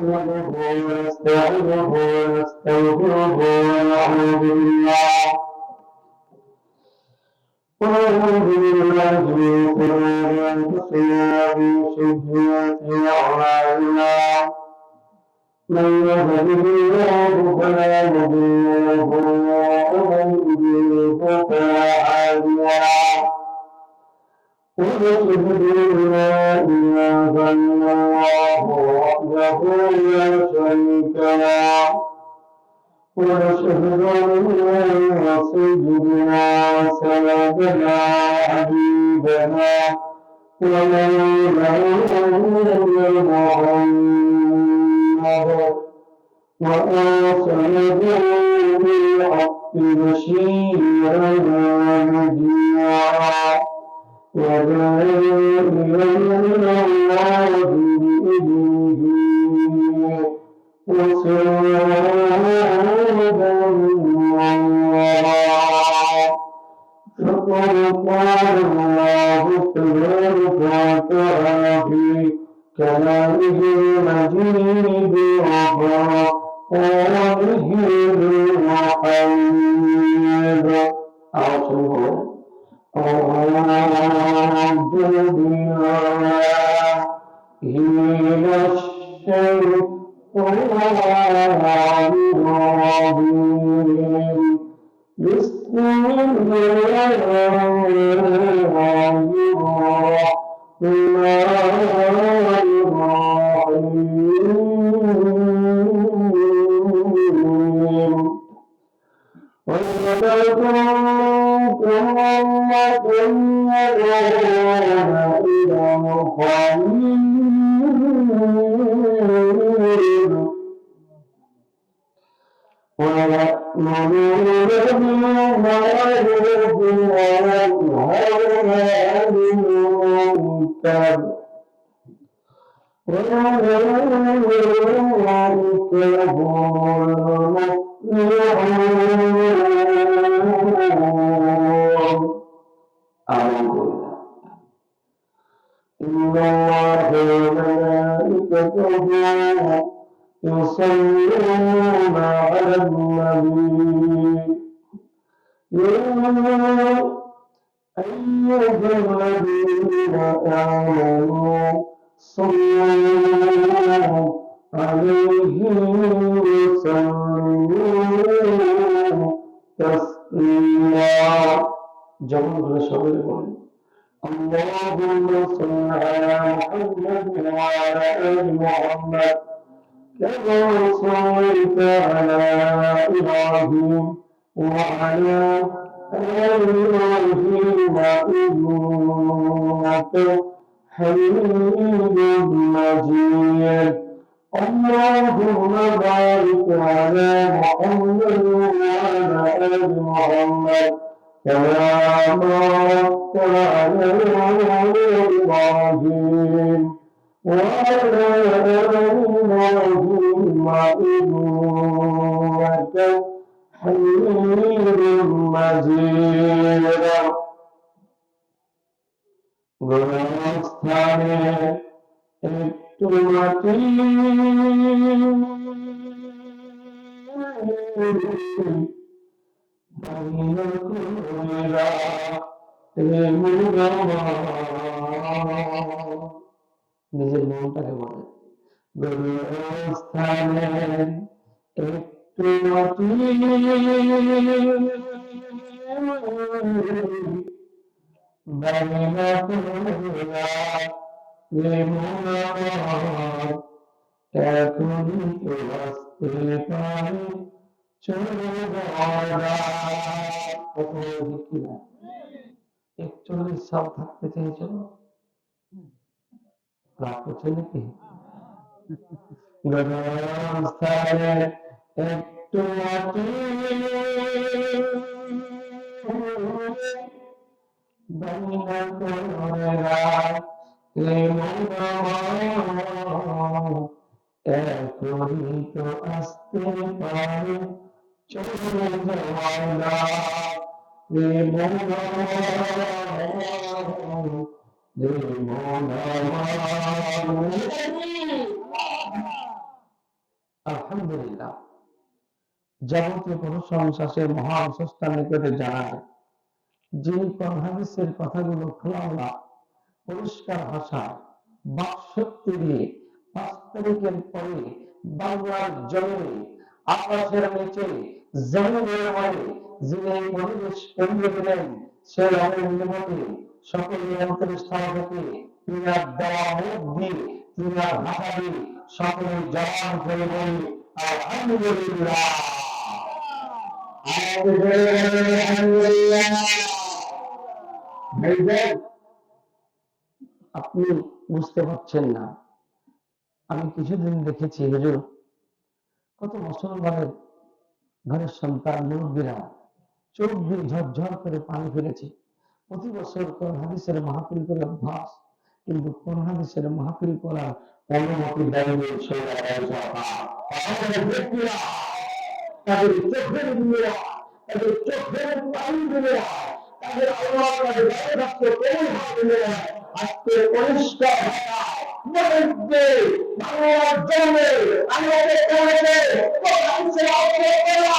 نحمده ونستعينه ونستغفره ونعوذ بالله من شرور أنفسنا ومن سيئات أعمالنا من يهده الله فلا مضل له ومن يضلل فلا هادي له ونشهد أن لا إله إلا الله وحده لا شريك له ونشهد أن سيدنا وسندنا وحبيبنا ومولانا محمد وأرسله بالحق بشيرا ونذيرا وداعيا إلى الله بإذنه وسراجا منيرا فقد قال الله تبارك وتعالى في كلامه المجيد وقرآنه المحمد أعوذ بالله من الشيطان الرجيم بسم الله الرحمن الرحيم وَلَقَدْ كُنتُمْ تَدْعُونَ إِلَى خَيْرٍ وَيَأْمُرُونَ بِالْمَعْرُوفِ وَيَنْهَوْنَ عَنِ الْمُنكَرِ وَأُولَئِكَ هُمُ المفلحون. إن الله وملائكته يصلون على النبي يا أيها الذين آمنوا صلوا عليه وسلموا تسليما. যেমন করে সবাই বলেন اللهم صل على محمد وعلى آل محمد كما صليت على إبراهيم وعلى آل إبراهيم إنك حميد مجيد. اللهم بارك على محمد وعلى آل محمد كما باركت على إبراهيم وعلى آل إبراهيم إنك حميد مجيد. গুণস্থানে একটু মাটি নিজের মনটাকে বলে গুণস্থানে একটু মাটি এখনই তো আসতে পারে চলে যাওয়া 41 সাল থাকতে চেয়েছিল রাগ করছে নাকি গণস্থানে একটু মাটি বাংলা করে এখনই তো আসতে পারে চলে যাওয়া আলহামদুলিল্লাহ, যাবতীয় প্রশংসা সে মহান স্রষ্টার নিকটে জানায়, যিনি কোরআন হাদিসের কথাগুলো খোলামেলা পরিষ্কার ভাষায় বাকশক্তি দিয়ে 5 তারিখের পরে বাংলার জমিনে, আকাশের নিচে, জমিনের মাঝে যিনি পরিবেশ কেন্দ্র দিলেন, সে রবের নিকটে সকল নিয়ন্ত্রণ স্থাপকে তিনার দেওয়া মুখ দিয়ে, তিনার ভাষা দিয়ে সকলে জবান করে বলি আলহামদুলিল্লাহ। আপনি বুঝতে পারছেন না, আমি কিছুদিন দেখেছি হুজুর, কত মুসলমানের ঘরের সন্তান মুরব্বীরা চোখ দিয়ে ঝরঝর করে পানি ফেলেছে। প্রতি বছর কোরআন হাদিসের মাহফিল করে অভ্যাস, কিন্তু কোরআন হাদিসের মাহফিল করার অনুমতি দেয়নি তাদের চোখের দুনিয়া, তাদের চোখের পানি দুনিয়া, তাদের আল্লাহর কাছে দরখাস্ত কবুল হওয়া দুনিয়া। আজকে পরিষ্কার মধ্যে বাংলার জন্মে আমাদের কাছে কোরআন তেলাওয়াত করা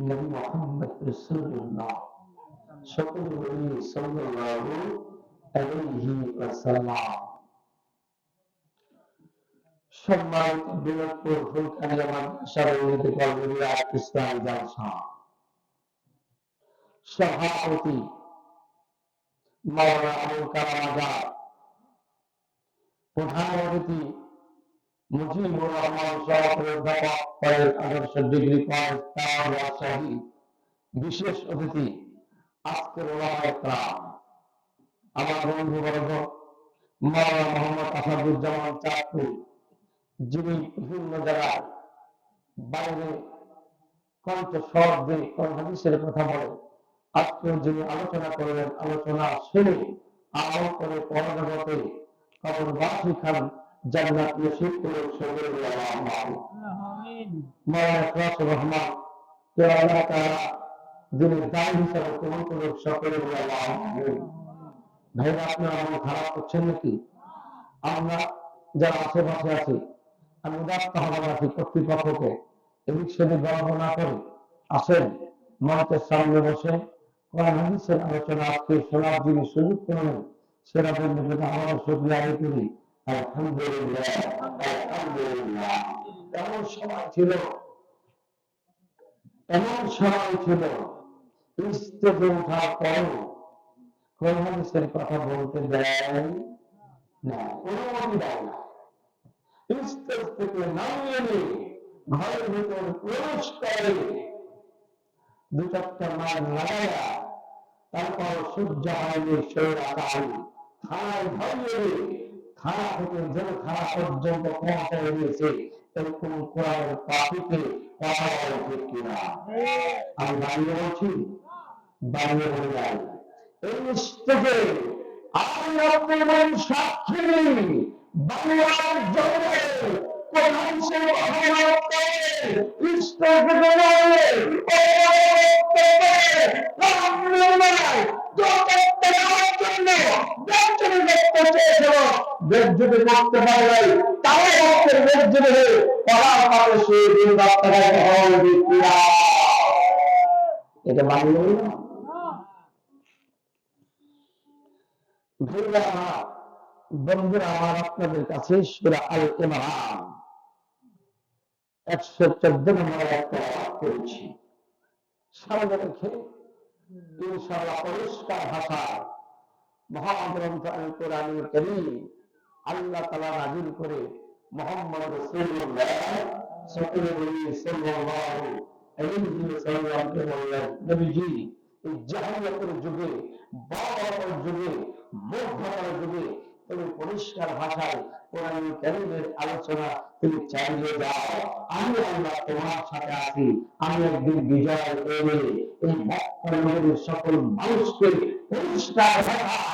নবী মুহাম্মদ রাসূলুল্লাহ সাল্লাল্লাহু আলাইহি ওয়াসাল্লাম। সম্মানিত বিনোদপুর ফুলকানিয়া মাদ্রাসার ইসলাম জালসা সভাপতি মাওলানা আবুল কালাম আজাদ, প্রধান অতিথি মুজিবুর রহমান সহকারী অধ্যাপক কলেজ আদর্শ ডিগ্রি কলেজ রাজশাহী, বিশেষ অতিথি আজকের ওলামায়ে কেরাম, আমার বন্ধুবর্গ মাওলানা মোহাম্মদ আসাদুজ্জামান চাঁদপুর, যিনি বিভিন্ন জায়গায় বাইরে কণ্ঠস্বর দিয়ে কোরআন হাদিসের কথা বলে, আজকে যিনি আলোচনা করলেন, আলোচনা শুনে আমল করে পরজগতে কবরবাসী খান জান্নাত নসিব করে সবরে মাওলানা রহমান কে আল্লাহ তাআলা দিনের দান হিসাবে কবুল করে সকলে ভাইরা, আপনারা মন খারাপ করছেন নাকি? আমরা যারা আশেপাশে আছি, আমি উদাত্ত আহ্বান রাখি কর্তৃপক্ষকে এদিক সেদিক গল্প না করে আসেন মঞ্চের সামনে বসে কোরআন হাদিসের আলোচনা আজকে শোনার যিনি সুযোগ করলেন, সেরা বন্ধুকে আমাদের শুকরিয়া আদায় করি। আলহামদুলিল্লাহ, আলহামদুলিল্লাহ। এমন সময় ছিল স্টেজে ওঠার পরেও কোরআন হাদিসের কথা বলতে দেয় না, অনুমতি দেয় না। স্টেজ থেকে নামিয়ে নিয়ে ঘরের ভিতর প্রবেশ করে 2-4টা মার লাগাইয়া তারপর সূর্য হয়নি থানায় ধরিয়ে থানা থেকে জেলখানা পর্যন্ত পৌঁছায় দিয়েছে। এরকম কোরআনের পাখিকে কথা বলে ঠিক কিনা? আমি বানিয়ে বলছি, বানিয়ে বলে যাই এই স্টেজে আমি আপনি সাক্ষী বাংলার জন্মে কোরআন শরীফ অবমাননা করে স্টেজে দাঁড়িয়ে বেজ্জতি করতে পারে তাও বেজ্জতি হয়ে পড়ার পরে সে দিন রাস্তায় এটা বানিয়ে বন্ধুরা আমার, আপনাদের কাছে সূরা আল ইমরান 114 নম্বর একটা করেছি। সামনে রেখে ইনশাআল্লাহ পরিষ্কার ভাষায় মহাগ্রন্থ আল কোরআনুল কারীম আল্লাহ তাআলা নাযিল করে মুহাম্মদ রাসূলুল্লাহ সাল্লাল্লাহু আলাইহি ওয়াসাল্লামকে বললেন, নবীজি এই জাহেলিয়াতের যুগে, বড় যুগে, মূর্খতার যুগে তুমি পরিষ্কার ভাষায় কোরআনুল কারীমের আলোচনা তুমি চালিয়ে যাও। আমি আল্লাহ তোমার সাথে আছি। আমি একদিন বিজয় করে এই মক্কা নগরীর সকল মানুষকে পরিষ্কার ভাষায়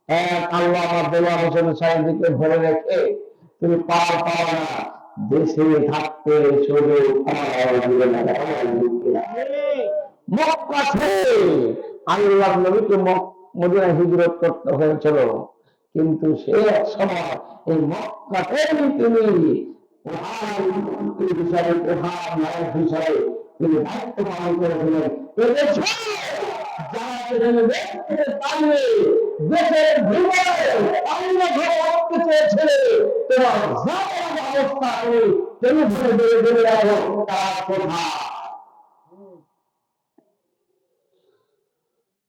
এক আল্লাহ আমার দেওয়া হোসেন সাহেবকে ধরে রেখে তুমি পার পাও না, দেশে থাকতে শুধু মক্কা ছেড়ে আল্লাহ নবীকে মদিনা হিজরত করতে হয়েছিল, কিন্তু সে এক সময় এই মক্কাতেই তিনি প্রধানমন্ত্রী হিসাবে, প্রধান নায়ক হিসাবে তিনি দায়িত্ব পালন করেছিলেন। দেশের ভিতরে অন্য ঘরে রাখতে চেয়েছিলে, তোমার অবস্থা করে তুমি ধরে ধরে ধরে রাখো তার কথা।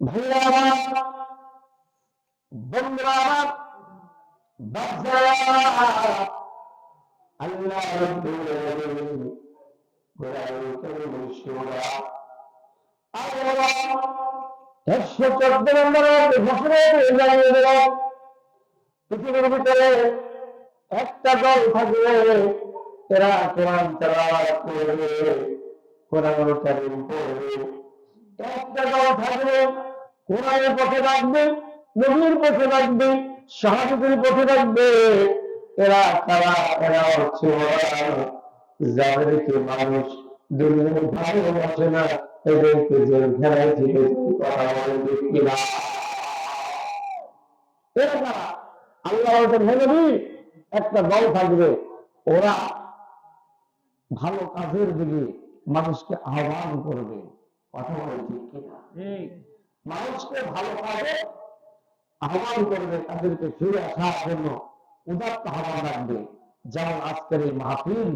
ভাইরা আমার, বন্ধুরা আমার, আল্লাহ রাব্বুল আলামিন কোরআনুল কারীমের সূরা আল-বাকারা 114 নম্বরে ঘোষণা করে জানিয়ে দিল, পৃথিবীর ভিতরে একটা দল থাকবে, এরা কোরআন তেলাওয়াত করবে, কোরআনুল কারীম পড়বে। একটা দল থাকবে, কোরআনের পথে রাখবে, নবীর পথে রাখবে, সাহাবীদের পথে রাখবে। এরা কারা? এরা হচ্ছে যাদেরকে মানুষ দুনিয়ার ভালোবাসে না, এদেরকে জেলখানায় থেকে কথা বলে কিনা। এরা কারা? আল্লাহ বলেন, হে নবী, একটা দল থাকবে, ওরা ভালো কাজের দিকে মানুষকে আহ্বান করবে। কথা বলে ঠিক কিনা? মানুষকে ভালো কাজে আহ্বান করবে, তাদেরকে ফিরে আসার জন্য উদাত্ত আহ্বান রাখবে। যেমন আজকের এই মাহফিল,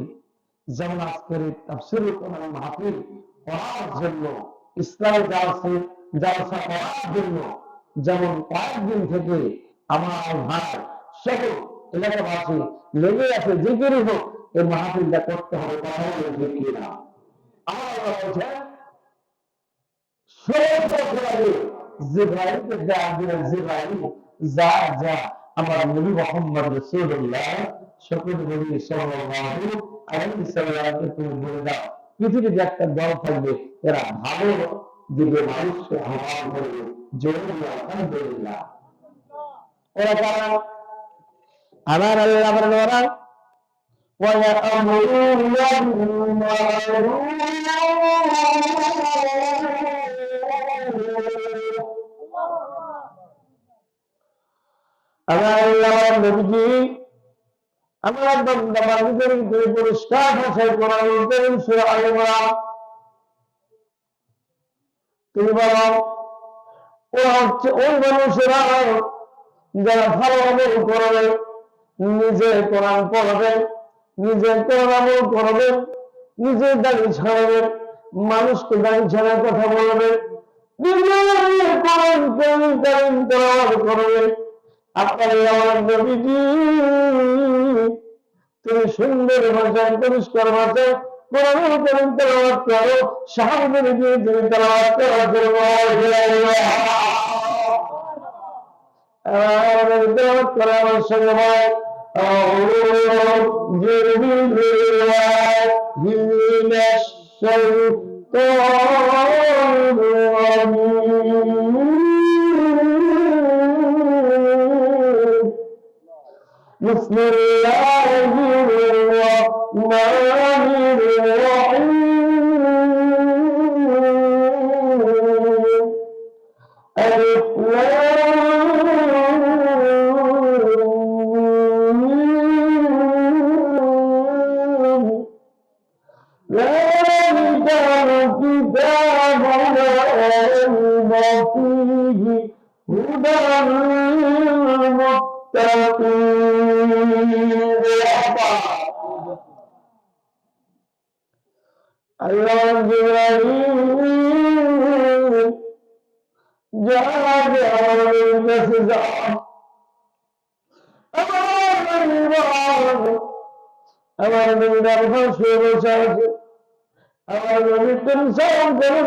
যেমন আজকের এই তাফসীরুল কোরআন মাহফিল করার জন্য, ইসলামী জালসা করার জন্য, যেমন কয়েকদিন থেকে আমার ভাই সকল এলাকাবাসী লেগে আছে, যে করে হোক এই মাহফিলটা করতে হবে। কথা বলে ঠিক কিনা? আমার আল্লাহ বলছেন, আমার নবী মুহাম্মদ রাসূলুল্লাহ সকল নবী সাল্লাল্লাহু আলাইহি সাল্লামকে তুমি বলে দাও, পৃথিবীতে একটা দল থাকবে, এরা ভালো দিকে মানুষকে আহ্বান করবে। জোরে আলহামদুলিল্লাহ। ওরা কারা? আমার আল্লাহ বলেন, ওরা ويأمرون بالمعروف আমার আল্লাহর নবীজি আমার বান্দা বান্দীদেরকে পরিষ্কার ভাষায় কোরআনুল কারীম সূরা আল ইমরান তিনি বলেন, ওরা হচ্ছে ওই মানুষেরা যারা ভালো আমল করবে, নিজে কোরআন পড়বে, নিজে কোরআন আমল করবে, নিজে দাড়ি ছাড়াবে, মানুষকে দাড়ি ছাড়ার কথা বলবে, নিজে কোরআন কারীম তেলাওয়াত করবে। আপনার আমার নবীজি তুমি সুন্দর ভাষায়, পরিষ্কার ভাষায় কোরআনুল কারীম তেলাওয়াত করো, সাহাবীদের দিয়ে তুমি তেলাওয়াত করার জন্য তেলাওয়াত করা আমার সঙ্গে হয়। بسم الله الرحمن الرحيم ألف ذلك الكتاب لا ريب فيه هدى للمتقين. الله جبرائيل جاء بأمر فزع আমার নবীর শুয়ে বসে আছে, আমার নবী তুমি সালাম করে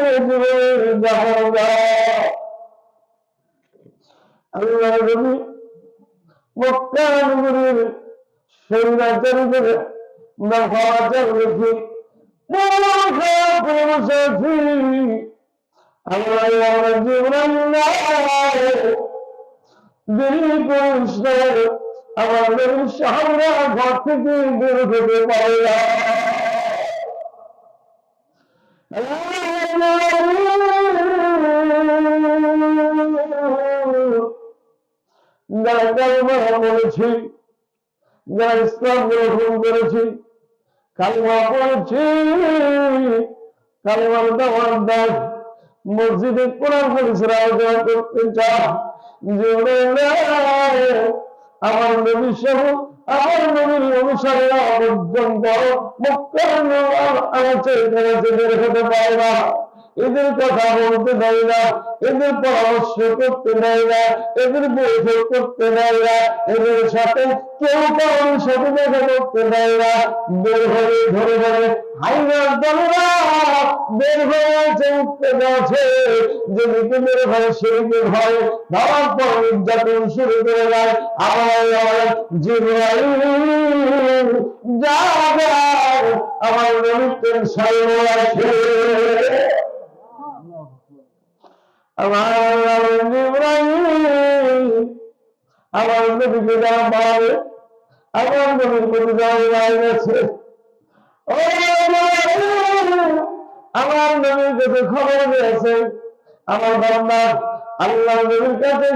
আল্লাহ নবী মক্কা নগরীর সৈন্যাচারী করে নফাচার রেখে বসে আছি। আমার জিবরাইল দেরি করিস না, আমার নবীর সাহাবীরা ঘর থেকে বের হতে পারে না। যারা কালিমা বলেছি, যারা ইসলাম গ্রহণ করেছি, কালিমা পড়েছি, কালিমার দাওয়াত দেয়, মসজিদে কোরআন হাদিসের আলোচনা করতে চায়, যে আমার নবী সহ আমার নবীর অনুসারীরা পর্যন্ত মক্কার আনাচে কানাচে বের হতে পারে না, এদের কথা বলতে দেয় না, এদের পরামর্শ করতে দেয় না, এদের বৈঠক করতে দেয় না, এদের সাথে কেউ কারোর সাথে দেখা করতে দেয় না। বের হয়ে ধরে ধরে হাইনার দলেরা বের হয়েছে, উঠতে যাচ্ছে, যেদিকে বের হয় সেদিকে ভয় ধরার পর নির্যাতন শুরু করে দেয়। আমার জিবরাইল যা আমার নবীর টেনশন আছে, আমার জিবরাইল আমার নবীকে যারা পাবে, আমার নবীর প্রতি যারা গেছে, আমার নবীর কাছে খবর দিয়েছে, আমার বান্দা আল্লাহ নবীর কাছে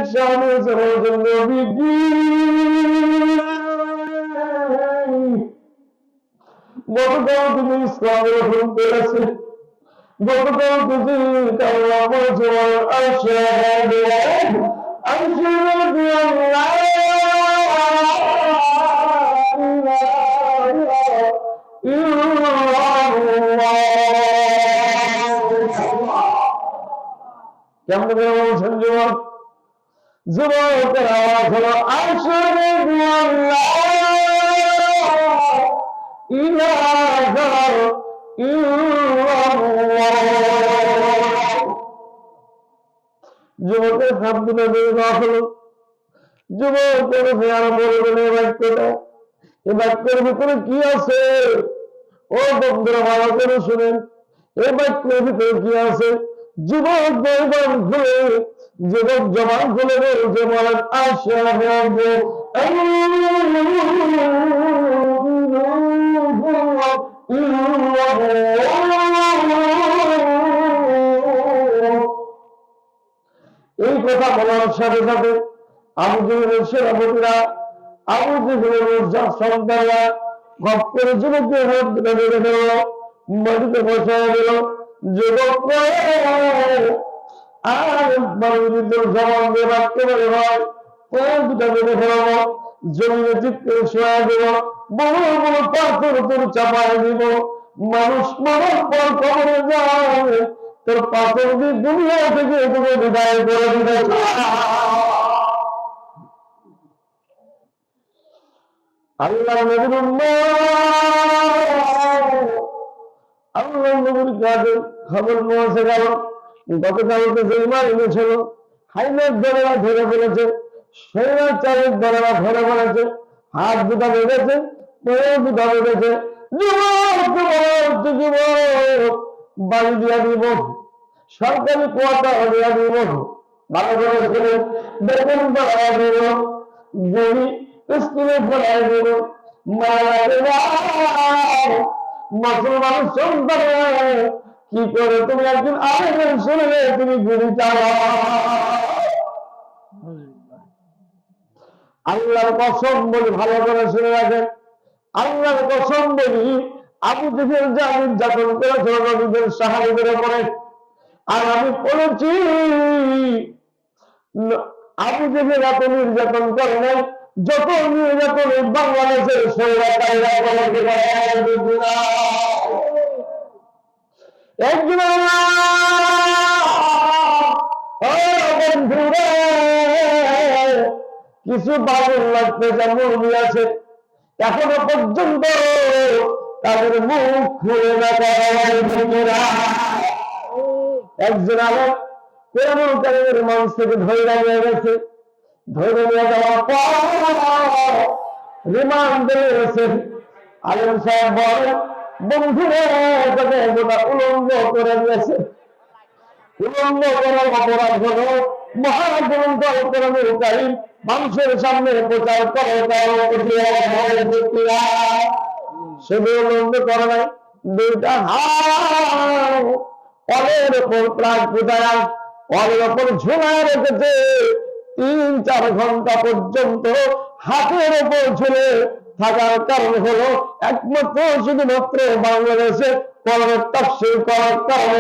গতকাল তুমি ইসলাম গ্রহণ করেছে, গতকাল তুমি কাল্লা বলছো আশহাদু কেমন করে বলছেন যুবক? যুবকের আওয়াজ হলো আশহাদু ইলাহা ইল্লাল্লাহ। যুবকের হাত দুটো বের করা হলো, যুবকের আরো বলে বলে এ বাক্যটা, এ বাক্যের ভিতরে কি আছে? ও বন্ধুরা ভালো করে শুনেন, এ বাক্যের ভিতরে কি আছে? যুবক জবান খুলে, যুবক জবান খুলে বলছে, বলেন আশহাদু এই কথা বলার সাথে সাথে আবু জেহেলের সেনাপতিরা, আবু জেহেলের সন্তানরা গপ করে যুবকের হাত দুটো বেঁধে ফেলল, মাটিতে বসায় দিল। যুবক আর মানুষদের জবান দিয়ে বাক্য বের হয়, পায়ের দুটো বেঁধে ফেলব, জমিনে চিৎকে শোয়া দেব, বড় বড় পাথর তোর চাপায় দিব, মানুষ মরার পর কবরে যায়, তোর পাথর দিয়ে দুনিয়া থেকে তোকে বিদায় করে দিবে। আল্লাহ নবীর আল্লাহ নবীর কাছে খবর পৌঁছে গেল, গতকালকে যে ইমান এনেছিল হাইনার দলেরা ধরে ফেলেছে, সেনার চারের দলেরা ধরে ফেলেছে, হাত দুটা বেঁধেছে, পরে দুটা বেঁধেছে। বাড়ি দিয়া দিব, সরকারি কোয়ার্টার দিয়া দিব, ভালো করে ছিলেন, বেতন বাড়াই দিব, জমি স্কুলে ফেলাই দিব, মুসলমান সন্তান কি করে তুমি একজন আরেকজন শুনলে তুমি গুলি চালা। আল্লাহর কসম বলি, ভালো করে শুনে রাখেন, আল্লাহর কসম বলি, আবু জেহেল যা নির্যাতন করেছিল নবীদের সাহাবীদের উপরে, আর আমি বলেছি আবু জেহেল এত নির্যাতন করে নাই যত নির্যাতন বাংলাদেশের সৈরাচারীরা করতে পারে। একজন কিছু বাবুল লাগতে যা মুরগি আছে, এখনো পর্যন্ত তাদের মুখ খুলে না। একজন আলোক কোরআনুল কারীমের মঞ্চ থেকে ধরে নিয়ে গেছে, ধরে নিয়ে যাওয়ার পর রিমান্ডে গেছে। আলেম সাহেব বলেন, বন্ধুরা তাকে গোটা উলঙ্গ করে দিয়েছে। উলঙ্গ করার অপরাধ হলো মহাগ্রন্থ কোরআনুল কারীম মানুষের সামনে প্রচার করে শুধু লম্ব করে নাই, দুইটা হাত অলের ওপর প্রায় পূজায় অলের ওপর ঝুলায় রেখেছে। 3-4 ঘন্টা পর্যন্ত হাতের ওপর ঝুলে থাকার কারণ হলো একমাত্র শুধুমাত্র বাংলাদেশে কোরআনের তাফসীর করার কারণে।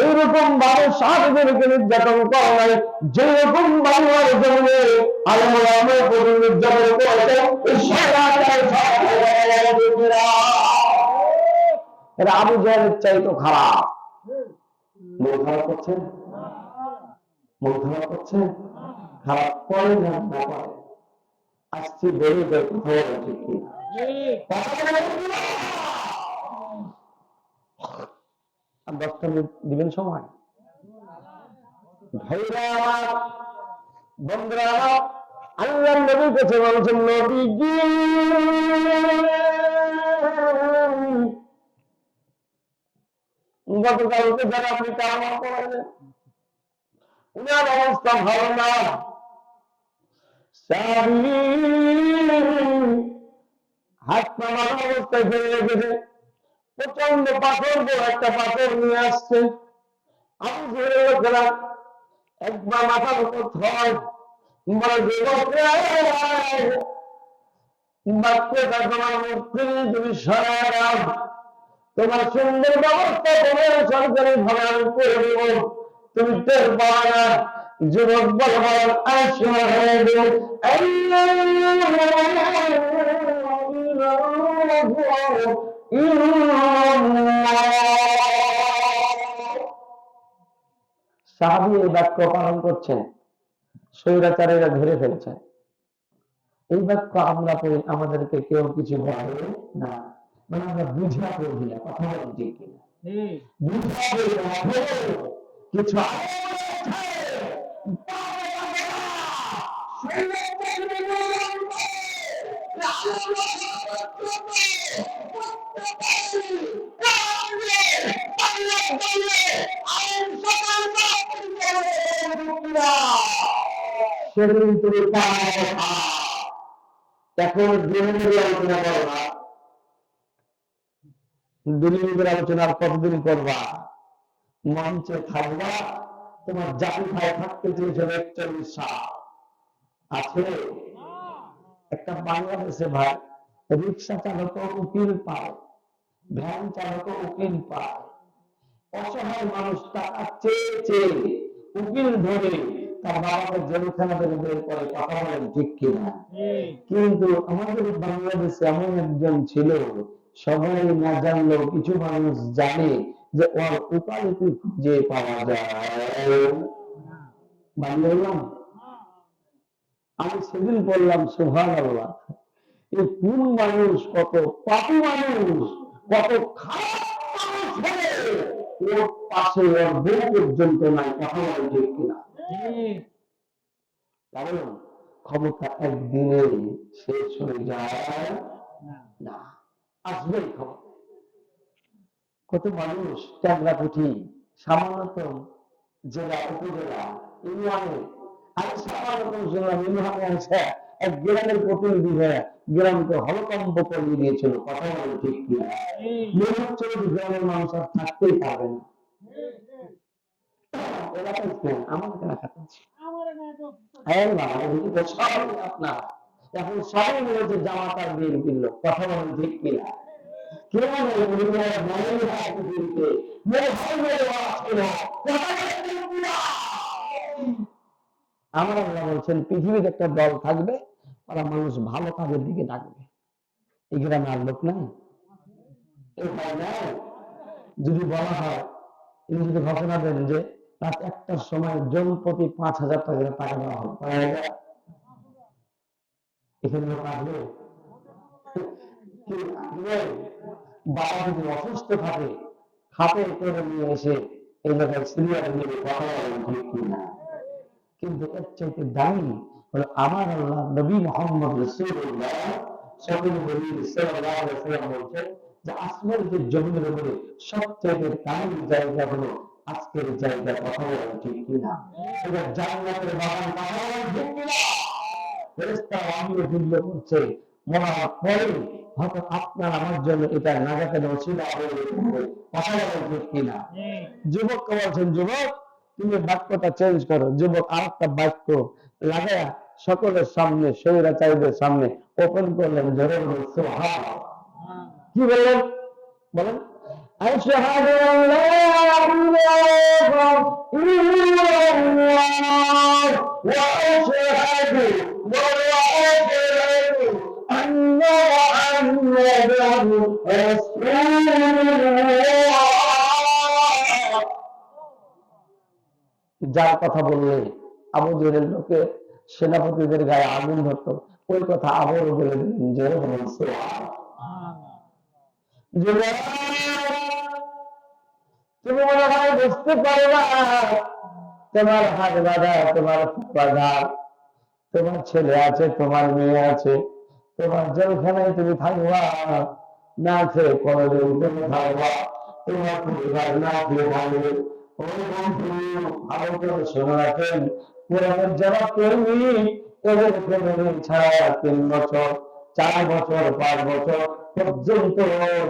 এইরকম ভাবে সাহাবীদেরকে নির্যাতন করা নাই, যেরকম বাংলার জমিনে আল্লাহ নির্যাতন করেছে। এরা আবু জাহেলের চাইতো খারাপ। মন খারাপ করছে, মন খারাপ করছে, খারাপ করে না করে আসছি বেড়ে যায় কোথাও ঠিক কি আর 10টা মিনিট দিবেন সময়। ভাইরা আমার, বন্ধুরা আমার, আল্লাহর নবীর কাছে বলছেন, নবীজি গতকালকে যারা আপনি কামনা করেন উনার অবস্থা ভালো না, হাত নামার অবস্থায় ফেলে রেখেছে, প্রচন্ড পাথর, বড় একটা পাথর নিয়ে আসছে। আমি ধরে লোকেরা একবার মাথার উপর থয়, তোমার মুক্তি তুমি সরারা, তোমার সুন্দর ব্যবস্থা তোমার সরকারি ভাবে আমি করে দেব, তুমি টের পাওয়া না। যুবক বলবান আসলে সাহাবী এই বাক্য পালন করছেন, স্বৈরাচারীরা ধরে ফেলছেন। এই বাক্য আমরা পড়ি, আমাদেরকে কেউ কিছু বলে না, মানে আমরা বুঝা পড়ি না। কথা বলেন ঠিক কিনা? বুঝা পড়ি না, কিছু সেদিন তুমি এখন দুর্নীতির আলোচনা করবা, দুর্নীতির আলোচনা কতদিন করবা? মঞ্চে থাকবা, তোমার জাতি ভাই থাকতে চেয়েছিল 41 সাল আছে। একটা বাংলাদেশে ভাই রিক্সা চালক উকিল পায়, ভ্যান চালক উকিল পায়, অসহায় মানুষ টাকা চেয়ে চেয়ে উকিল ধরে তার বাবাকে জেলখানা থেকে বের করে। কথা বলেন ঠিক কিনা? কিন্তু আমাদের বাংলাদেশে এমন একজন ছিল, সবাই না জানলেও কিছু মানুষ জানে যে ওর উপালিতি খুঁজে পাওয়া যায়। বাংলাম আমি সেদিন বললাম সুবহানাল্লাহ, এই কোন মানুষ, কত পাপী মানুষ, কত খারাপ মানুষ হলে ওর পাশে ওর বউ পর্যন্ত নাই। কথা বলেন ঠিক কিনা? কারণ ক্ষমতা একদিনে শেষ হয়ে যায় না, আসবেই ক্ষমতা। কত মানুষ ট্যাংরাপুঠি সামান্য জেলা, উপজেলা, ইউনিয়নে, আমি সামান্য শুনলাম ইউনিয়নে আছে এক গ্রামের প্রতিনিধি হয়ে গ্রামকে হলকম্প করিয়ে দিয়েছিল। কথা বলে ঠিক কিনা? মনে হচ্ছে গ্রামের মানুষ আর থাকতেই পারবে না। এখন সবাই মিলেছে জামাত আর বিএনপির লোক। কথা বলেন ঠিক কিনা? আমার আল্লাহ বলছেন পৃথিবীতে একটা দল থাকবে, ওরা মানুষ ভালো কাজের দিকে ডাকবে। এই গ্রামে আর লোক নাই, যদি বলা হয়, তিনি যদি ঘোষণা দেন যে রাত 1টার সময় জন প্রতি 5,000 টাকা দেওয়া হবে, এখানে লোক আসবে? বাবা যদি অসুস্থ থাকে, হাতে করে নিয়ে এসে এই জায়গায় সিরিয়াল নিয়ে কথা বলেন ঠিক কিনা? কিন্তু এর চাইতে দামি হলো আমার আল্লাহ নবী মুহাম্মদ রাসূলুল্লাহ সাল্লাল্লাহু আলাইহি ওয়াসাল্লাম বলছেন যে আসমানের যে জমিনের উপরে সবচেয়ে দামি জায়গা হলো আজকের জায়গা কথা বলেন ঠিক কিনা? এটা জান্নাতের বাগান কথা বলেন ঠিক কিনা? ফেরেশতা আমিও যুদ্ধ করছে মরার পরে হয়তো আপনার আমার জন্য এটা নাজাতের ওসিলা হয়ে যেতে কথা বলেন ঠিক কিনা? যুবককে বলছেন, যুবক তুমি বাক্যটা চেঞ্জ করো। যুবক আরেকটা বাক্য লাগায়া সকলের সামনে, স্বৈরাচারীদের সামনে ওপেন করলেন, জোরে বললেন সুবহানাল্লাহ। কি বললেন? বলেন, আশহাদু আল্লা ইলাহা ইল্লাল্লাহ ওয়া আশহাদু আন্না মুহাম্মাদান রাসূলুল্লাহ। যার কথা বললে আবু জেহেলের লোকে সেনাপতিদের গায়ে আগুন ধরতো, ওই কথা আবারও বলে দিলেন, জোরে বলুন সুবহানাল্লাহ। তুমি মনে হয় বুঝতে পারো না, তোমার হাত বাঁধা, তোমার বাঁধা, তোমার ছেলে আছে, তোমার মেয়ে আছে, তোমার জেলখানায় তুমি থাকবা, না খেয়ে কোনদিন তুমি থাকবা, তোমার পরিবার না খেয়ে থাকবে। ওই বন্ধু ভালো করে শুনে রাখেন, কোরআনের যারা প্রেমী এদের প্রেমী ছাড়া 3 বছর 4 বছর 5 বছর পর্যন্ত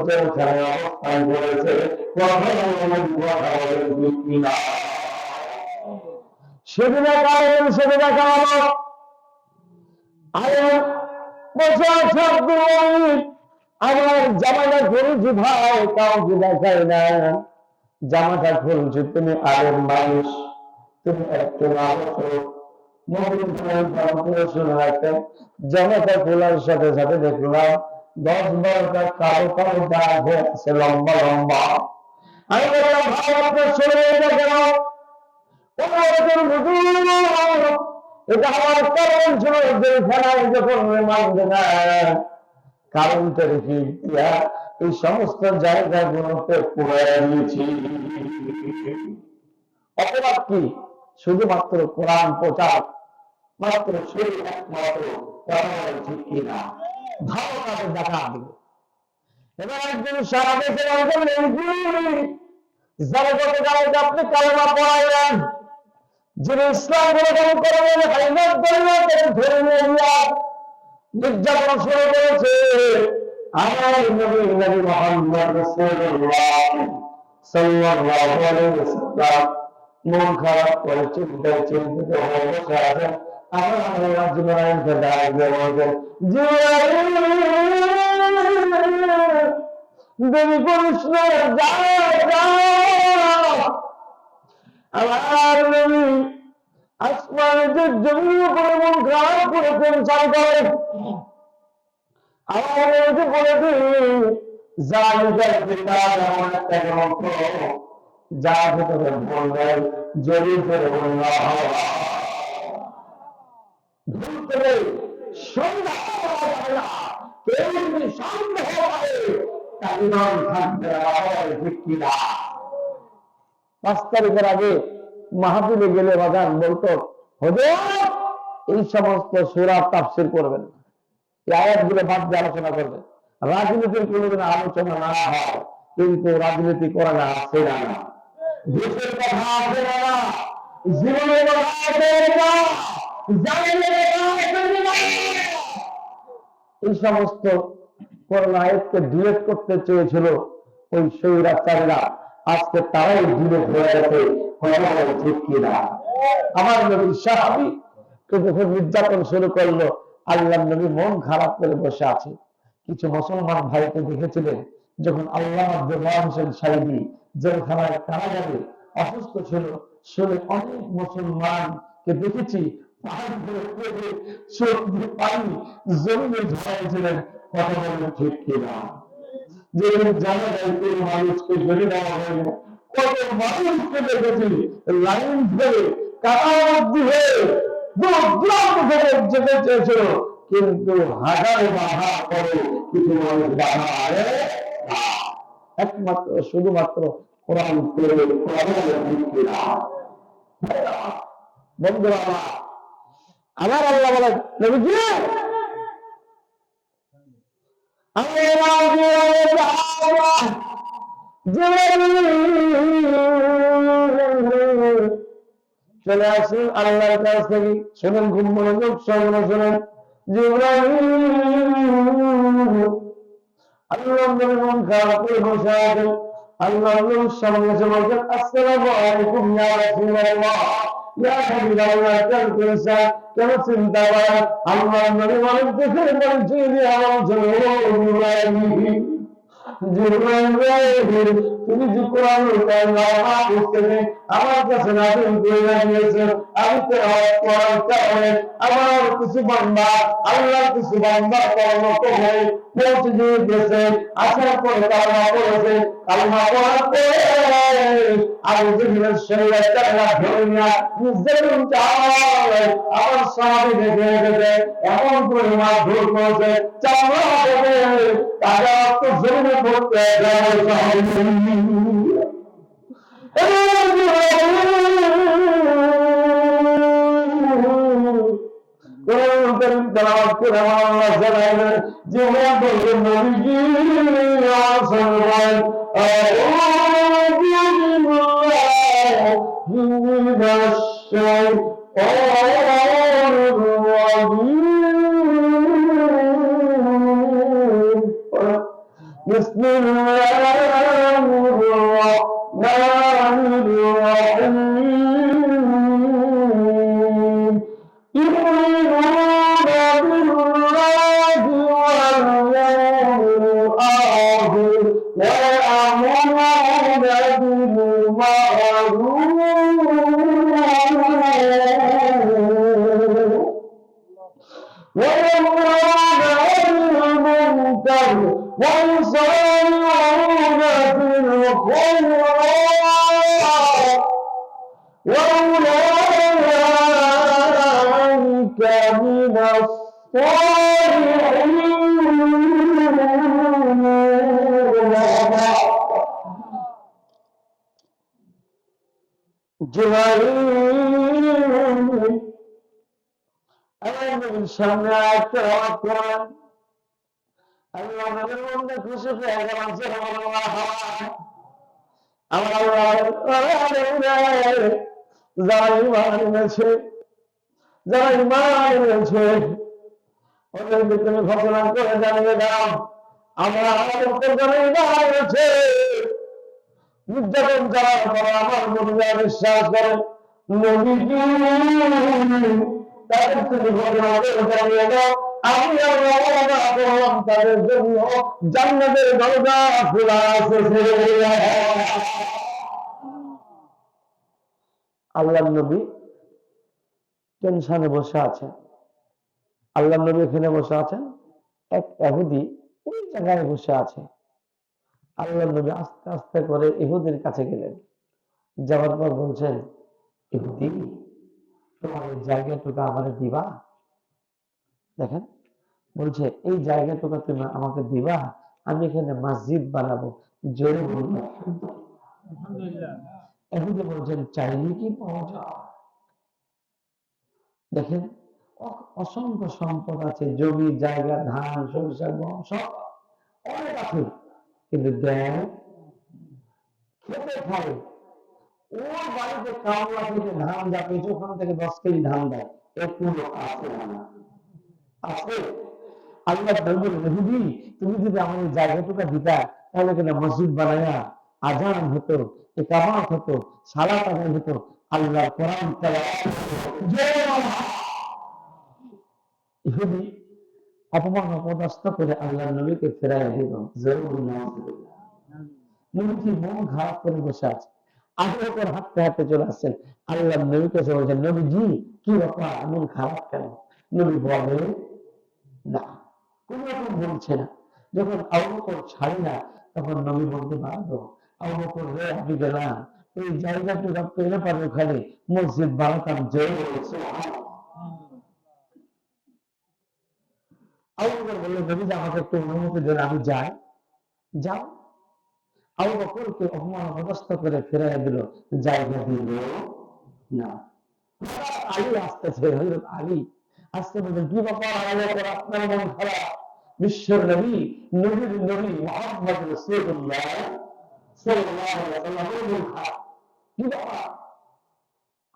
জেলখানায় অবস্থান করেছে। সেদিনে কারণ সেদিনে কারণ আমার জামাটা খুলছি ভাই, কাউকে দেখায় না, জামাটা খুলছি, তুমি আরেক মানুষ, তুমি একটু শুনে রাখতেন। জামাটা খোলার সাথে সাথে দেখলাম 10-12টা কালো কালো দাগ হয়ে আছে, লম্বা লম্বা। আমি বললাম, ভাই আপনার শরীরে এটা কেন? এটা আমার কারণ ছিল, জেলখানায় যখন মানবে না, কারণটা রেখে এই সমস্ত জায়গাগুলোতে পুরাই দিয়েছি। অপরাধ কি? শুধুমাত্র কোরআন প্রচার, মাত্র সেই একমাত্র ঠিক কিনা? ভালো কাজে দেখা দিবে। এবার একজন সারা দেশের যারা গত কালকে আপনি কালেমা পড়াইলেন, যিনি ইসলাম গ্রহণ করবেন, হাইনাত করবেন, তাকে ধরে নিয়ে নির্যাতন শুরু করেছে। আমার নবী মুহাম্মদ রাসূলুল্লাহ সাল্লাল্লাহু আলাইহি ওয়াসাল্লাম মন খারাপ করে চিন্তিত হয়ে বসে আছেন। আমার জিবরাইলকে ডাক দিয়ে বলছেন, দেরি করিস না, যা যা। আমার নবী আসমানে যে জমির উপরে মন খারাপ করেছেন, চাল করেন। আমার নবী বলে দিন, জালিকাল কিতাব এমন একটা গ্রন্থ, যা ভিতরে বলবেন জরির করে বলল ভুল করে সন্দেহ করা যাবে না। কেউ যদি সন্দেহ করে তার ইমান থাকবে ঠিক কিনা? 5 তারিখের আগে মাহফিলে গেলে বাজান বলতো, হুজুর এই সমস্ত সূরা তাফসীর করবেন না, এই আয়াতগুলো বাদ দিয়ে আলোচনা করবেন। রাজনীতির কোনোদিন আলোচনা না হয়, কিন্তু রাজনীতি করে না, আছে না, দেশের কথা আছে না, জীবনের কথা আছে না, জামিনের কথা আছে না। এই সমস্ত করোনা আয়াতকে ডিলেট করতে চেয়েছিল ওই স্বৈরাচারীরা, আজকে তারাই ডিলেট হয়ে গেছে। ঠিক কিনা? আমার নবীর সাহাবী যখন নির্যাতন শুরু করলো, আল্লাহর নবী মন খারাপ করে বসে আছে। কিছু মুসলমান ভাইকে দেখেছিলেন, যখন আল্লাহ হোসেন সাইদি জেলখানায় কারাগারে অসুস্থ ছিল, শুনে অনেক মুসলমানকে দেখেছি পানি জমিনে ঝরাইছিলেন। কথা বলবেন ঠিক কিনা? যে জানা যায় কোন মানুষকে জেনে নেওয়া হয়নি, কত মানুষকে দেখেছি লাইন ধরে কারাবদ্ধ হয়ে যেতে চেয়েছিল, কিন্তু হাজারে বাধা করে কিছু মানুষ বাধা আরে একমাত্র শুধুমাত্র কোরআন পড়ে বন্ধুরা আমার আল্লাহ বলেন, নবীজি চলে আসুন আল্লাহর কাছ থেকে। শোনেন, খুব মনোযোগ সহকারে শোনেন। জিবরাইল আল্লাহ নবী মন খারাপ করে বসে আছেন। আল্লাহ নবীর সামনে এসে বলছেন, আসসালামু আলাইকুম ইয়া রাসূলুল্লাহ, ইয়া হাবিবাল্লাহ, কেন চিন্তা করেন? আল্লাহ নবী বলেন, চোখের পরিচয় দিয়ে আমার জন্য তুমি যে কোরআন আমার কাছে নাযিল করে দিয়েছেন, আমি তেলাওয়াত করার কারণে আমার কিছু বান্দা, আল্লাহর কিছু বান্দা কর্ম করে পৌঁছে দিয়েছে। আসার পরে কালমা পড়েছে, কালমা পড়ার পরে আমি যেদিনের শরীরে চালা ধরে না যেমন চায় আমার সমাধি দেখে রেখেছে, এমন পরিমাণ ভুল করেছে চালা দেবে তারা তো জমে পড়তে بسم الله الرحمن الرحيم يؤمنون بالله واليوم الآخر ويأمرون بالمعروف وينهون عن المنكر ويسارعون في الخيرات وأولئك من الصالحين النبي সামনে আয়াতটা তেলাওয়াত করেন। আল্লাহ নবীর মধ্যে খুশি হয়ে গেলাম, যারা ঈমান এনেছে, যারা ঈমান এনেছে ওদেরকে তুমি ঘোষণা করে জানিয়ে দাও, আমরা আমাদের যারা ঈমান এনেছে নির্যাতন যারা আমার নবীরা বিশ্বাস করে নবীজি তাদের তুমি ঘোষণা করে জানিয়ে দাও, আমি তাদের জন্য জান্নাতের দরজা খোলা আছে। আল্লাহর নবী টেনশনে বসে আছেন। আল্লাহর নবী এখানে বসে আছেন, এক ইহুদি ওই জায়গায় বসে আছে। আল্লাহর নবী আস্তে আস্তে করে ইহুদির কাছে গেলেন, যাওয়ার পর বলছেন, ইহুদি তোমার এই জায়গাটুকু আমার দিবা? দেখেন, বলছে এই জায়গাটুকু তুমি আমাকে দিবা, আমি এখানে মসজিদ বানাবো। জোরে বলবো ইহুদি বলছেন, চাইলে কি পাওয়া যায়? দেখেন, অসংখ্য সম্পদ আছে, জমি জায়গা, ধান সরিষা গম সব অনেক আছে, কিন্তু দেন খেতে খায়। ওর বাড়িতে কামলা থেকে ধান যাবে, ওখান থেকে 10 কেজি ধান দেয়, একটু লোক আছে না? আছে। আল্লাহ ইহুদি তুমি যদি আমার এই জায়গাটুকু দিতা, তাহলে কিনা মসজিদ বানায়া আজান হতো, ইকামত হতো, সালাত আদায় হতো, আল্লাহর কোরআন তেলাওয়াত হতো। ইহুদি অপমান অপদস্থ করে আল্লাহর নবীকে ফেরাইয়া দিল। নবীজি মন খারাপ করে বসে আছে, আগে ওপর হাঁটতে হাঁটতে চলে আসছেন। আল্লাহর নবীকে বলছেন, নবীজি কি ব্যাপার, মন খারাপ কেন? নবী বলে না, কোন রকম বলছে না। যখন আবু বকর ছাড়ে না, তখন নবী বলতে বাধ্য, আবু বকর রে, আমি গেলাম এই জায়গাটুকু পেলে পারে ওখানে মসজিদ বানাতাম। জয় বলেছে। আবু বকর বলল, নবী আমাকে একটু অনুমতি দেন, আমি যাই। যাও। আবু বকরকে অপমান অপদস্থ করে ফেরাইয়া দিল, জায়গা দিল না। আলী আসতেছে, হযরত আলী আসতে বললেন, কি ব্যাপার আবু বকর, আপনার মন খারাপ? বিশ্বর নবী, নবীর নবী মুহাম্মদ রাসূলুল্লাহ সাল্লাল্লাহু আলাইহি ওয়াসাল্লামের মন খারাপ, কি ব্যাপার?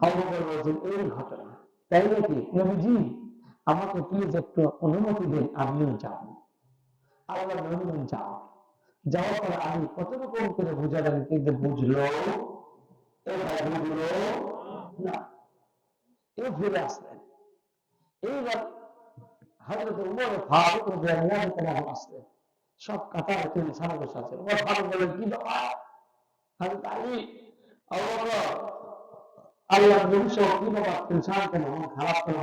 আবু বকর বলছেন এই ঘটনা, তাই নাকি নবীজি, আমাকে প্লিজ একটু অনুমতি দিন, আমিও যাব। আল্লাহ নবী যাও। যাওয়ার পর আমি কত রকম করে বুঝালেন, কিন্তু বুঝলো বুঝলো না। এ ফিরে আসলেন। এইবার হযরত উমর ফারুক রাদিয়াল্লাহু তাআলা আসলেন। সব কাতারে তিনি সারা বসে আছেন। উমর ফারুক বলেন, কি ব্যাপার হযরত আলী, আবু বকর, আল্লাহ নবী সহ কি ব্যাপার, তুমি শান্ত কেন, মন খারাপ কেন?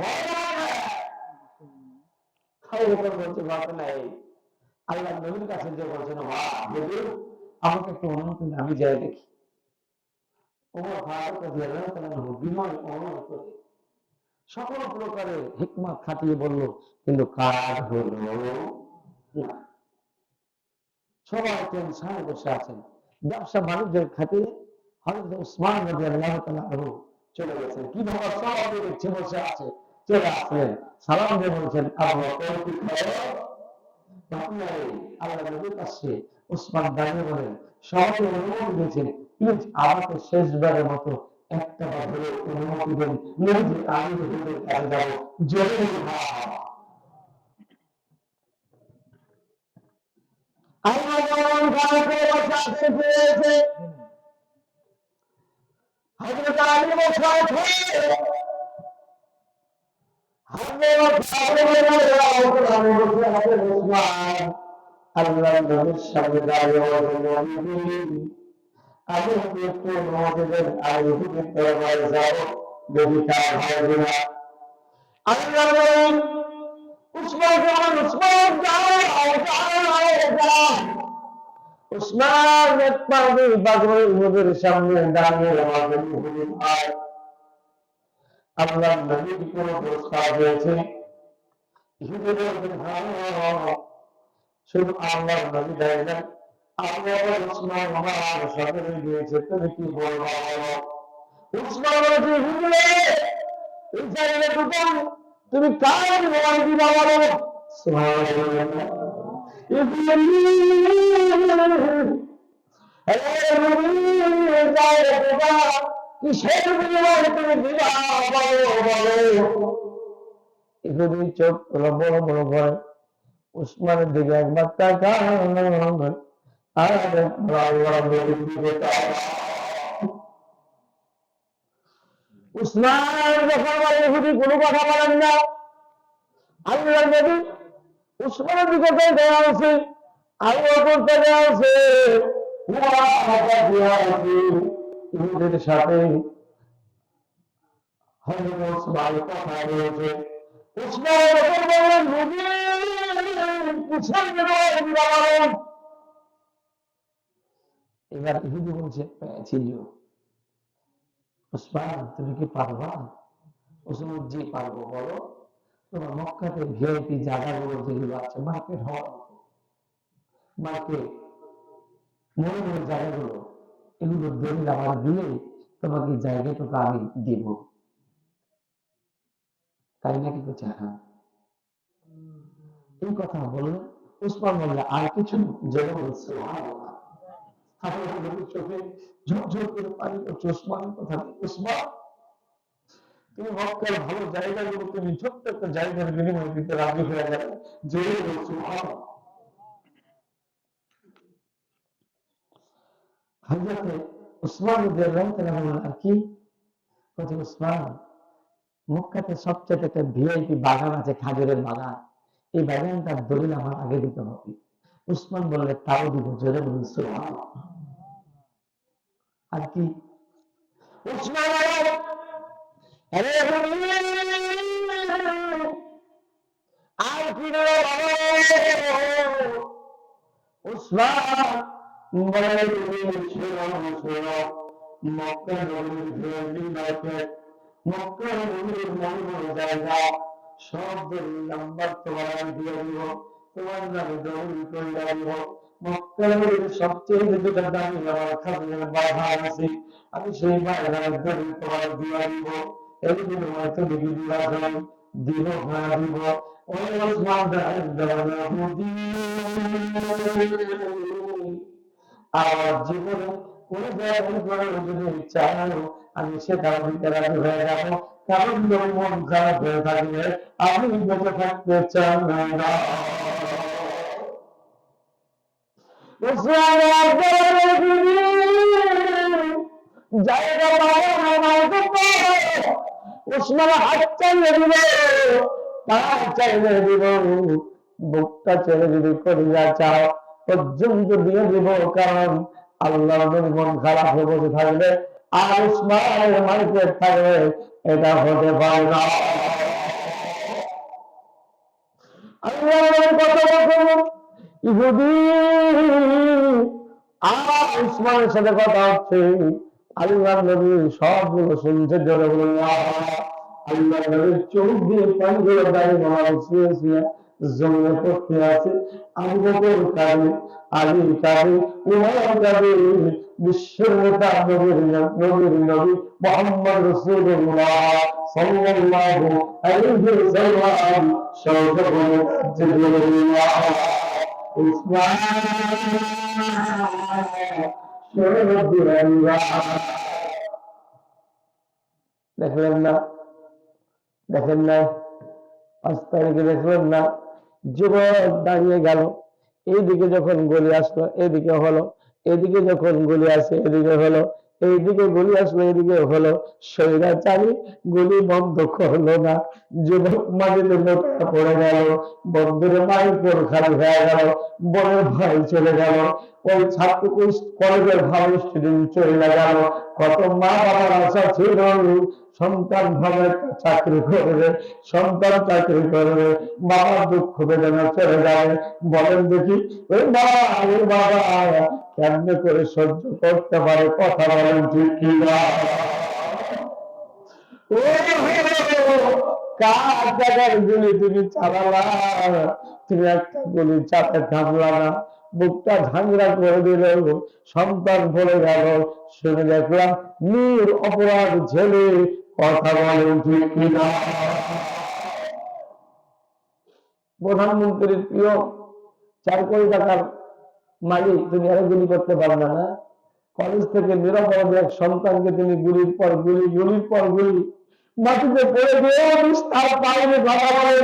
আবু বকর বলছে, ঘটনা এই, আল্লাহ নবীর কাছে যে বলছেন, হুজুর আমাকে একটু অনুমতি দিন, আমি যাই দেখি। ওমর ফারুক রাদিয়াল্লাহু তাআলা বিনয় অনুরোধ করে সকল প্রকারের হিকমত খাটিয়ে বলল, কিন্তু কাজ হলো না। সবাই টেনশনে বসে আছেন। ব্যবসা বাণিজ্যের খাতিরে হযরত উসমান রাদিয়াল্লাহু তাআলা আনহু চলে গেছেন। কি ভাবে সবাই দেখছে বসে আছে, চলে আসলেন, সালাম দিয়ে বলছেন, আবু বকর কি খবর? আল্লাহ নবীর কাছে উসমান দাঁড়িয়ে বলেন, সবাই অনুমতি দিয়েছেন, প্লিজ আমাকে শেষবারের মতো একটা বার ধরে অনুমতি দেন, নবীজি আমি হুজুরের কাছে যাব। জোরে আল্লাহ যেমন কাউকে বাঁচাতে পেরেছে, হযরত আলী বসে আছে, আল্লাহ নবীর সামনে দাঁড়িয়ে বলেন, আমি একটু অনুমতি দেন, আমি হুজুরের দরবারে যাব, যদি কাজ হয় কিনা। আল্লাহ বলেন, উসমান যাও, উসমান যাও। উসমান এক পাগল পাগল হুজুরের সামনে দাঁড়িয়ে আমাদের হুজুর আয়। আল্লাহ নবীর কোন প্রস্তাব হয়েছে? শুধু আল্লাহ নবী দাঁড়িয়ে, আল্লাহ উসমান আমার সাথে গিয়েছে, তুমি কি বলবো? উসমান বলছে, হুজুরে এই জায়গায় ঢুকান, তুমি কার বল দিবা বলো? সুবহানাল্লাহ। কিসের বিনিময়ে তুমি দিবা বলো? চোখ বড় বড় ভয়, উসমানের দিকে একবার তাকান, আর উসমান যখন বলে, ইহুদি কোনো কথা বলেন না। আল্লাহ নবী উসমানের দিকে দেওয়া আছে, আবু বকর দেওয়া আছে, ইহুদির সাথে হযরত উসমান কথা বলেছে। উসমান যখন বললেন, এবার ইহুদি বলছে, ছিল উসমান তুমি কি পারবা? উসমান, জি পারবো, বলো। তোমার মক্কাতে ভিআইপি জায়গাগুলো যেগুলো আছে, মার্কেট হওয়ার মতো মার্কেট, মনে মনে জায়গাগুলো, এগুলো দলিল আমার দিলে তোমাকে জায়গাটুকু আমি দিব। তাই নাকি? বলছে হ্যাঁ। এই কথা বললেন। উসমান বললে, আর কিছু জেনে বলছে, চোখে ঝরঝর করে পানি পড়ছে উসমানের কথা। উসমান, তুমি মক্কার ভালো জায়গাগুলো তুমি ছোট্ট একটা জায়গার বিনিময়ে দিতে রাজি হয়ে গেলে, জেনে বলছো ভালো। হযরত উসমান রাদিয়াল্লাহু তাআলা বললেন, আর কি? বলছে, উসমান, মক্কাতে সবচেয়ে একটা ভিআইপি বাগান আছে, খাজুরের বাগান, এই বাগানটার দলিল আমার আগে দিতে হবে। উসমান বললে, তাও দিব। জোরে বলুন সুবহানাল্লাহ। আর কি? উসমান আর কি উসমান বলে, মক্কা নবীর ভিআইপি মার্কেট, মক্কা নবীর মনে মনে জায়গা, সব দলিল নাম্বার তোমার আমি দিয়ে দিব, তোমার নামে দলিল করে দিব। মক্কা নবীর সবচেয়ে যেটা দামি আমার খাজনের বাগান আছে, আমি সেই বাগানের দলিল তোমার দিয়ে দিব। এই বিনিময়ে তুমি কি দিবা? দিব। হ্যাঁ দিব। ওই ওসমান আমার জীবনে কোন জায়গায় যদি চাও আমি সেটাও দিতে রাজি হয়ে যাবো, কারণ যদি মন খারাপ হয়ে থাকবে আমি বেঁচে থাকতে চাই না। জায়গা উসমান হাত চাইলে দিব, পা চাইলে দিব, বুকটা ছেড়ে যদি করিয়া চাও পর্যন্ত দিয়ে দিব, কারণ আল্লাহ মন খারাপ হয়ে বসে থাকবে আর উসমানের মার্কেট থাকবে, এটা হতে পারে না। আল্লাহর কত বছর ইহুদি আর উসমানের সাথে কথা হচ্ছে, আল্লাহ নবী সবগুলো শুনছে, জোরে বলুন আল্লাহ নবীর চোখ দিয়ে পানিগুলো দাঁড়িয়ে মারা শুয়েছিল, জমিনে পড়তে আছে। আবু বকর কাঁদে, আলী কাঁদে, উমর কাঁদে, বিশ্বের নেতা নবীর নবী মুহাম্মদ রাসূলুল্লাহ সাল্লাল্লাহু আলাইহি ওয়াসাল্লাম সর্বগুণ জিবরিল্লাহ উসমান দেখলেন না, দেখেন না 5 তারিখে দেখলেন না, যুবক দাঁড়িয়ে গেল, এইদিকে যখন গলি আসলো এদিকে হলো, এদিকে যখন গলি আসে এদিকে হলো, এইদিকে গলি আসলো এদিকে হলো, স্বৈরাচারী গুলি বন্ধ করলো না, যুবক মাটিতে লোটা পড়ে গেল, বন্ধুর মাইকের খালি হয়ে গেল, বড় ভাই চলে গেল, ওই ছাত্র কলেজের ভালো স্টুডেন্ট চলে গেল, কত মা বাবার আশা ছিল সন্তান ভালো একটা চাকরি করবে, সন্তান চাকরি করবে, বাবার দুঃখ বেদনা চলে যাবে। বলেন দেখি ওই বাবা ওই বাবা কেমনে করে সহ্য করতে পারে, কথা বলেন ঠিক কি না? কার জায়গার গুলি তুমি চালালা, তুমি একটা গুলি চাপে থামলা না, বুকটা ঝাংরা করে দিল, সন্তান পড়ে গেল, শুনে দেখলাম নির অপরাধ ছেলে, কথা বলেন ঠিক কিনা? প্রধানমন্ত্রীর প্রিয় 4 কোটি টাকার মালিক, তুমি আরো গুলি করতে পারবে না? কলেজ থেকে নিরাপরাধ এক সন্তানকে তুমি গুলির পর গুলি, গুলির পর গুলি, মাটিতে পড়ে গিয়ে তার পায়ে কথা বলে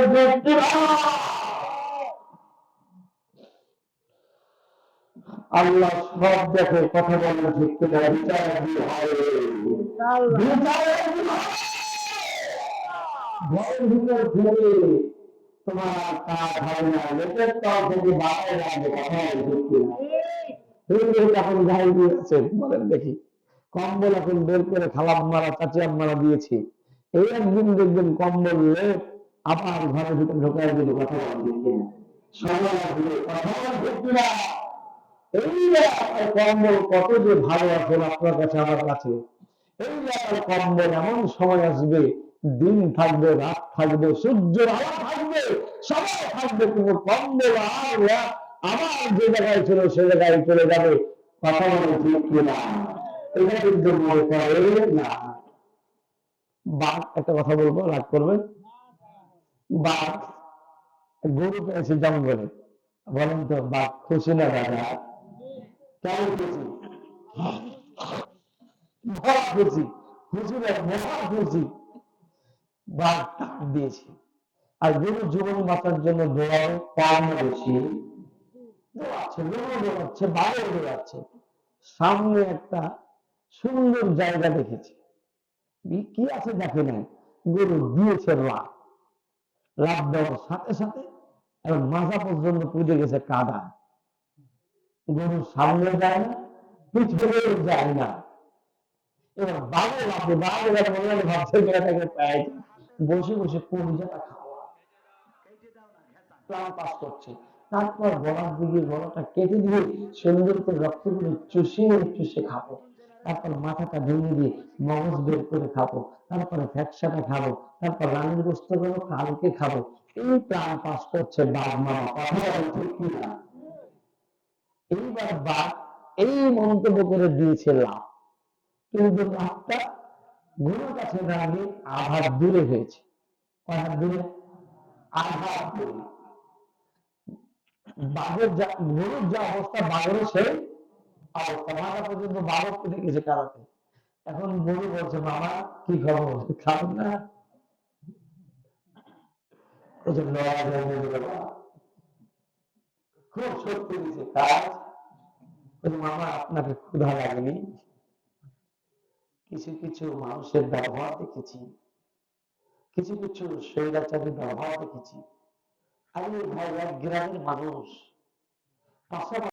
আল্লাহ সব দেখে, কথা বলে ঠিক কিনা? ঘরের ভিতর ফিরে তোমার কাজ হয় না, লোকের তল থেকে বাসায় লাগবে, কথা বলে ঠিক কিনা? এখন গাড়ি দিয়েছেন, বলেন দেখি, কম্বল এখন বের করে খালাম মারা চাচিয়াম মারা দিয়েছি, এই একদিন দেখবেন কম্বল লেপ আবার ঘরের ভিতরে ঢোকায় দিল, কথা বলেন সবাই কথা বলেন কিনা? এই কম্বল কত যে ভালো আছে আপনার কাছে আমার কাছে, এই কম্বল এমন সময় আসবে, দিন থাকবে রাত থাকবে সূর্যের আলো থাকবে সবাই থাকবে, কিন্তু কম্বল আর আমার যে জায়গায় ছিল সে জায়গায় চলে যাবে, কথা বলে ঠিক কিনা? এটা কিন্তু মনে করে না। বাঘ, একটা কথা বলবো রাগ করবেন, বাঘ গরু পেয়েছে জঙ্গলে, বলেন তো বাঘ খুশি না দাদা? কেমন খুশি? ভরা খুশি, খুশি না মহা খুশি, বাঘ টাক দিয়েছে। আর গরু জীবন বাঁচার জন্য দৌড়ায়, পাওয়া বেশি দৌড়াচ্ছে, গরু দৌড়াচ্ছে, বাঘও দৌড়াচ্ছে, সামনে একটা সুন্দর জায়গা দেখেছে, কি আছে দেখে নাই, গরু দিয়েছে লাভ, লাভ দেওয়ার সাথে সাথে এবং মাথা পর্যন্ত পুজে গেছে কাদা, গরু সামনে যায় না, পিছনে যায় না, এবার বাঘে ভাবছে, বাঘ এবার মনে মনে ভাবছে মেয়েটাকে পায়, বসে বসে পরিজাটা খাওয়া, প্রাণ পাস করছে, তারপর গলার দিকে গলাটা কেটে দিয়ে সুন্দর করে রক্তগুলো চুষে চুষে খাবো, তারপর মাথাটা ভেঙে দিয়ে মগজ বের করে খাবো, তারপরে ফ্যাকসাটা খাবো, তারপর রানের গোস্ত গুলো কালকে খাবো, এই প্রাণ পাস করছে বাঘ মামা, কথা বলেন ঠিক কিনা? এইবার বাঘ এই মন্তব্য করে দিয়েছে লাভ, কিন্তু লাভটা গরুর কাছে দাঁড়িয়ে আঘাত দূরে হয়েছে, আঘাত দূরে, আঘাত দূরে, বাঘের গরুর যে অবস্থা বাঘেরও সেই অবস্থা, মাথা পর্যন্ত বাঘর কেটে গেছে কারাতে, এখন বউ বলছে, মামা কি খবর, খাবেন না? ওই যে লড়াই হয়ে গেল, খুব সত্যি দিচ্ছে কাজ। ওই মামা আপনাকে ক্ষুধা লাগেনি? কিছু কিছু মানুষের ব্যবহার দেখেছি, কিছু কিছু স্বৈরাচারী ব্যবহার দেখেছি। আরে ভাই, এক গ্রামের মানুষ পাশাপাশি